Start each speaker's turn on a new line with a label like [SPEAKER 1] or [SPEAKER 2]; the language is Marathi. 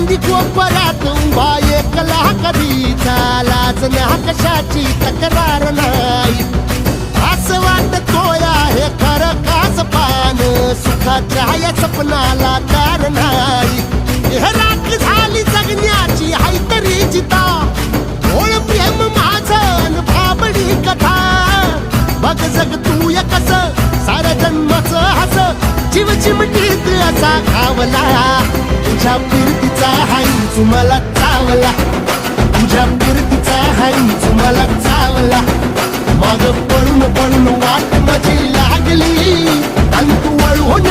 [SPEAKER 1] चांदी कोपऱ्यात उभा एकला कधीचा, लाज ना कशाची तक्रार नाही. असं वाटतोय हे खरं काच पान, सुखाच्या या सपनाला कार नाही. हे राख झाली जगण्याची हाय तरी जिता, ओळ प्रेम माझं भाबडी कथा. बघ जग तू या कस साऱ्या जन्माचं हस, जीव चिमटीत असा खावला. तुझ्या फिरतीचा हाईच मला चावला, तुझ्या फिरतीचा हाईच मला चावला. माग पळून पळून वाट माझी लागली आणि तू वळून